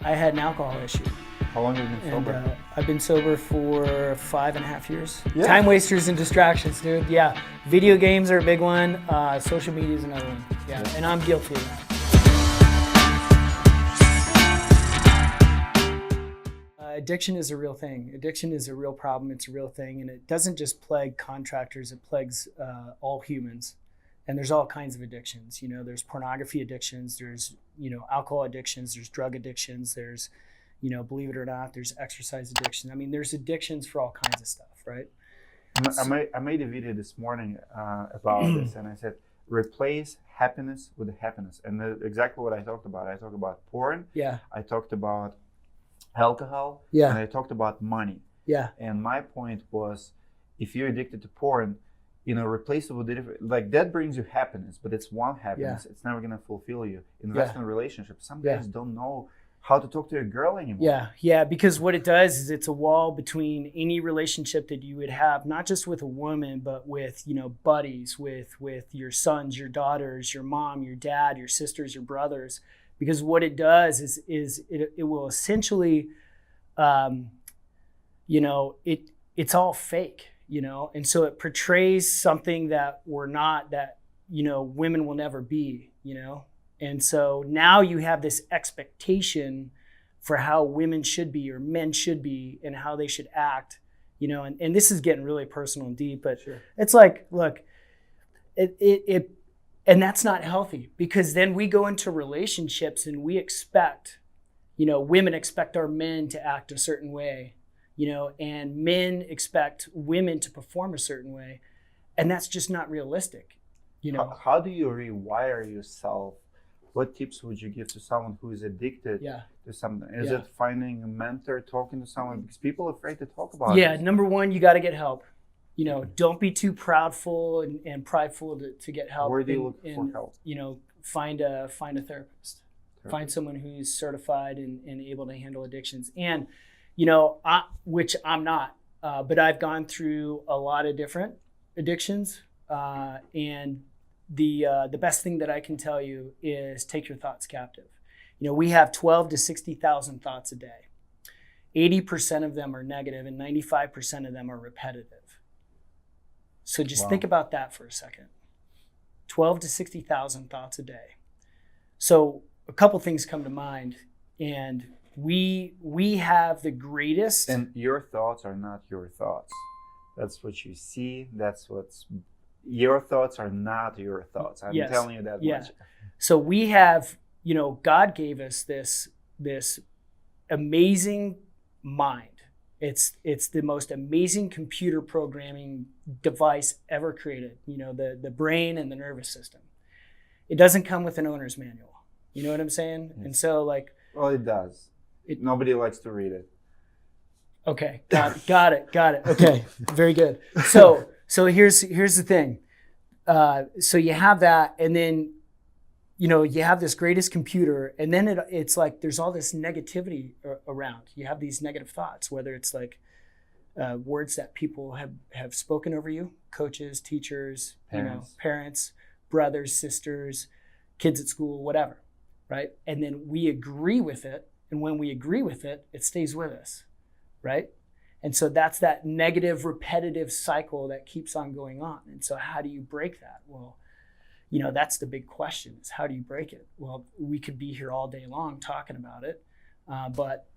I had an alcohol issue. How long have you been sober? And I've been sober for 5.5 years. Yeah. Time wasters and distractions, dude. Yeah. Video games are a big one. Social media is another one. Yeah. And I'm guilty of that. Addiction is a real thing. Addiction is a real problem. It's a real thing. And it doesn't just plague contractors. It plagues all humans. And there's all kinds of addictions. You know, there's pornography addictions. There's, alcohol addictions. There's drug addictions. There's, believe it or not, there's exercise addiction. I mean, there's addictions for all kinds of stuff, right? I made a video this morning about this, and I said, replace happiness with happiness. And exactly what I talked about. I talked about porn. Yeah. I talked about alcohol. Yeah. And I talked about money. Yeah. And my point was, if you're addicted to porn, replace it with different, like that brings you happiness, but it's one happiness. Yeah. It's never going to fulfill you. Invest in a relationship. Some guys don't know how to talk to a girl anymore. Yeah, because what it does is it's a wall between any relationship that you would have, not just with a woman, but with, buddies, with your sons, your daughters, your mom, your dad, your sisters, your brothers. Because what it does is it will essentially, it's all fake, and so it portrays something that we're not, that, women will never be, And so now you have this expectation for how women should be or men should be and how they should act, and this is getting really personal and deep, but sure. It's like, look, and that's not healthy, because then we go into relationships and we expect, women expect our men to act a certain way, and men expect women to perform a certain way. And that's just not realistic, How do you rewire yourself? What tips would you give to someone who is addicted to something? Is it finding a mentor, talking to someone? Because people are afraid to talk about it. Yeah, number one, you got to get help. Don't be too proudful and prideful to get help. Where do you look for help? Find a therapist. Find someone who's certified and able to handle addictions. And, which I'm not, but I've gone through a lot of different addictions. And the best thing that I can tell you is take your thoughts captive. We have 12 to 60,000 thoughts a day. 80% of them are negative and 95% of them are repetitive. So just think about that for a second. 12 to 60,000 thoughts a day. So a couple things come to mind, and we have the greatest. And your thoughts are not your thoughts. That's what you see. Your thoughts are not your thoughts. I'm telling you that much. So we have, God gave us this amazing mind. It's the most amazing computer programming device ever created, the brain and the nervous system. It doesn't come with an owner's manual. You know what I'm saying? Yes. And so well, it does. Nobody likes to read it. Okay. Got it. Okay. Very good. So here's the thing. So you have that, and then, you have this greatest computer, and then it's like there's all this negativity around. You have these negative thoughts, whether it's like words that people have spoken over you, coaches, teachers, parents, brothers, sisters, kids at school, whatever, right? And then we agree with it, and when we agree with it, it stays with us, right? And so that's that negative, repetitive cycle that keeps on going on. And so how do you break that? Well, that's the big question, is how do you break it? Well, we could be here all day long talking about it. But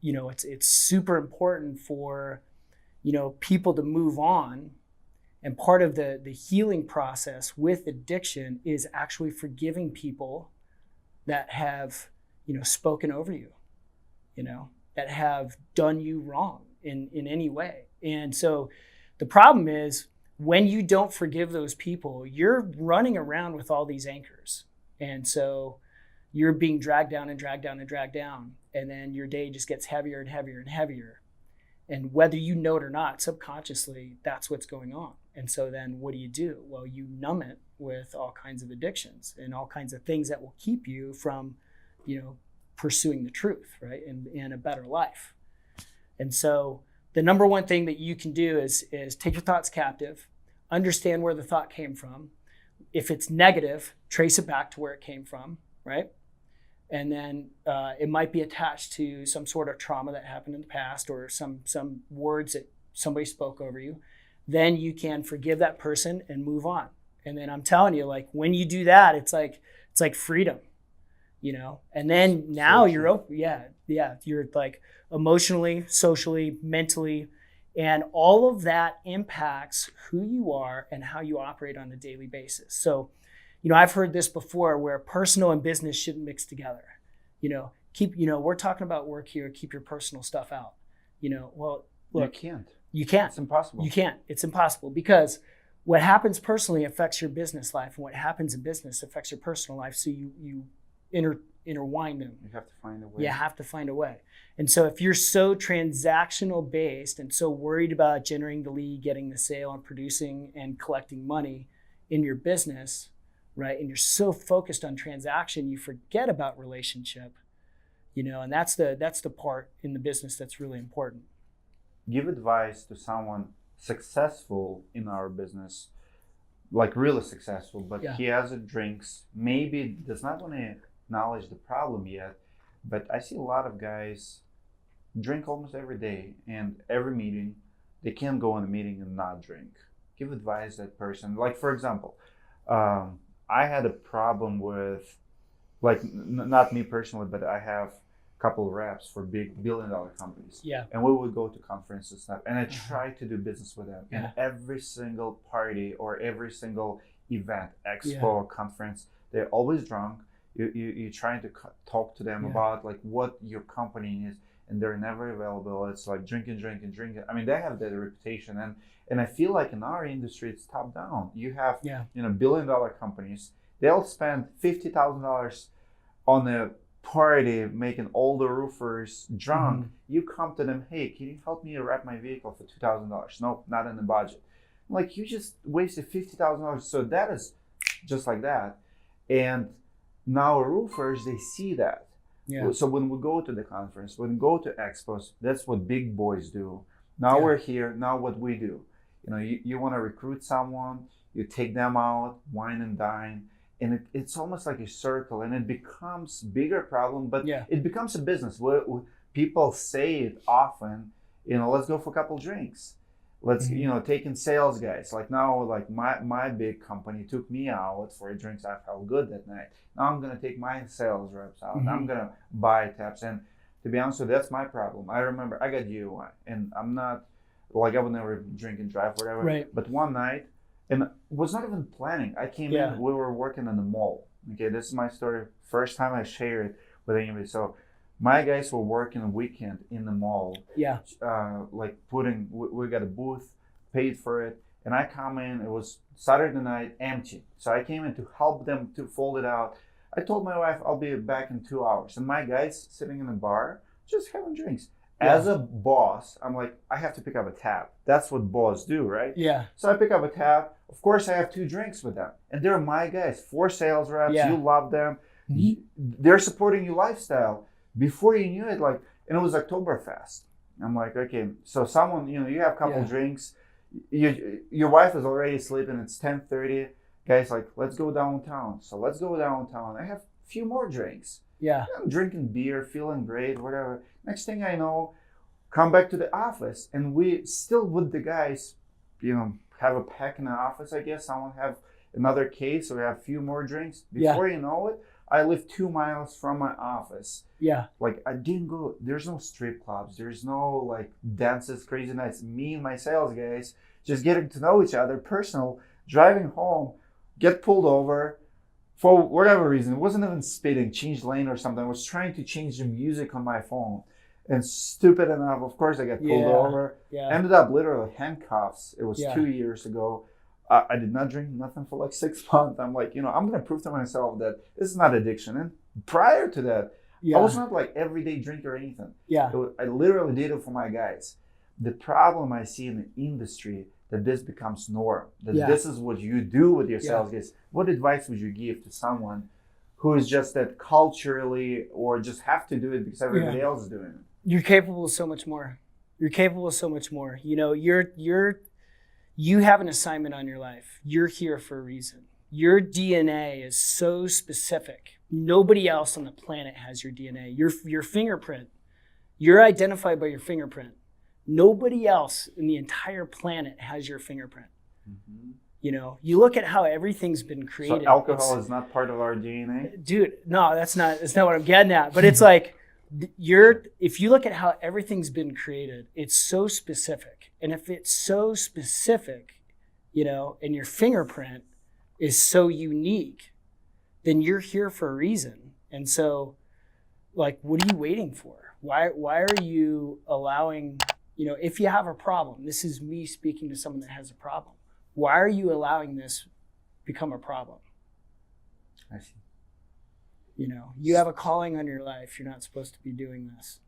it's super important for, people to move on. And part of the healing process with addiction is actually forgiving people that have, spoken over you, that have done you wrong in any way. And so the problem is, when you don't forgive those people, you're running around with all these anchors. And so you're being dragged down and dragged down and dragged down. And then your day just gets heavier and heavier and heavier. And whether you know it or not, subconsciously, that's what's going on. And so then what do? Well, you numb it with all kinds of addictions and all kinds of things that will keep you from, pursuing the truth, right? And a better life. And so the number one thing that you can do is take your thoughts captive, understand where the thought came from. If it's negative, trace it back to where it came from, right? and then it might be attached to some sort of trauma that happened in the past or some words that somebody spoke over you, then you can forgive that person and move on. And then I'm telling you, like when you do that, it's like freedom, you know. And then now you're open. Yeah, you're like emotionally, socially, mentally, and all of that impacts who you are and how you operate on a daily basis. So, you know, I've heard this before where personal and business shouldn't mix together. You know, we're talking about work here, keep your personal stuff out. You know, well, look, you can't. It's impossible. You can't. It's impossible because what happens personally affects your business life, and what happens in business affects your personal life. So you intertwine them. You have to find a way. You have to find a way. And so if you're so transactional based and so worried about generating the lead, getting the sale, and producing and collecting money in your business, right? And you're so focused on transaction, you forget about relationship, you know, and that's the part in the business that's really important. Give advice to someone successful in our business, like really successful, but he has a drinks, maybe does not want to acknowledge the problem yet, but I see a lot of guys drink almost every day, and every meeting, they can't go in a meeting and not drink. Give advice to that person. Like, for example, I had a problem with, like, not me personally, but I have a couple of reps for big billion-dollar companies. Yeah. And we would go to conferences and stuff, and I tried to do business with them. And every single party or every single event, expo, conference, they're always drunk. You're trying to talk to them about like what your company is, and they're never available. It's like drinking. I mean, they have that reputation, and I feel like in our industry, it's top down. You have billion-dollar companies. They'll spend $50,000 on a party making all the roofers drunk. Mm-hmm. You come to them, hey, can you help me wrap my vehicle for $2,000? Nope, not in the budget. Like, you just wasted $50,000. So that is just like that. And now roofers, they see that. Yeah. So when we go to the conference, when we go to expos, that's what big boys do. Now we're here. Now what we do, you know, you want to recruit someone, you take them out, wine and dine, and it's almost like a circle, and it becomes bigger problem, but it becomes a business. People say it often, you know, let's go for a couple drinks. Let's, you know, taking sales guys. Like now, like my big company took me out for a drinks. I felt good that night. Now I'm going to take my sales reps out. And I'm going to buy taps. And to be honest with you, that's my problem. I remember I got DUI, and I'm not, like, I would never drink and drive, whatever. Right. But one night, and was not even planning. I came in, we were working in the mall. Okay, this is my story. First time I share it with anybody. So my guys were working a weekend in the mall. Yeah. Like we got a booth, paid for it. And I come in, it was Saturday night, empty. So I came in to help them to fold it out. I told my wife, I'll be back in 2 hours. And my guys sitting in the bar, just having drinks. As a boss, I'm like, I have to pick up a tab. That's what boss do, right? Yeah. So I pick up a tab. Of course, I have 2 drinks with them. And they're my guys, 4 sales reps. You love them. Mm-hmm. They're supporting your lifestyle. Before you knew it, like, and it was Oktoberfest. I'm like, okay, so someone, you know, you have a couple drinks. Your wife is already sleeping. It's 10:30. Guys, like, let's go downtown. So let's go downtown. I have a few more drinks. Yeah. I'm drinking beer, feeling great, whatever. Next thing I know, come back to the office, and we still with the guys, you know, have a pack in the office, I guess. Someone have another case, or we have a few more drinks. Before you know it, I live 2 miles from my office. Yeah. Like, I didn't go, there's no strip clubs. There's no, like, dances, crazy nights. Me and my sales guys just getting to know each other, personal, driving home, get pulled over for whatever reason. It wasn't even speeding, changed lane or something. I was trying to change the music on my phone. And stupid enough, of course, I got pulled over. Yeah. Ended up literally handcuffs. It was 2 years ago. I did not drink nothing for like 6 months. I'm like, you know, I'm going to prove to myself that this is not addiction. And prior to that, I was not like everyday drinker or anything. Yeah. I literally did it for my guys. The problem I see in the industry, that this becomes norm, that this is what you do with your sales guys. What advice would you give to someone who is just that culturally, or just have to do it because everybody else is doing it? You're capable of so much more. You're capable of so much more. You know, you have an assignment on your life. You're here for a reason. Your DNA is so specific Nobody else on the planet has your DNA. Your fingerprint. You're identified by your fingerprint. Nobody else in the entire planet has your fingerprint. Mm-hmm. You know, you look at how everything's been created. So alcohol is not part of our DNA? Dude, no, that's not what I'm getting at. But it's like, if you look at how everything's been created, it's so specific. And if it's so specific, you know, and your fingerprint is so unique, then you're here for a reason. And so, like, what are you waiting for? Why are you allowing, you know, if you have a problem, this is me speaking to someone that has a problem. Why are you allowing this become a problem? I see. You know, you have a calling on your life. You're not supposed to be doing this.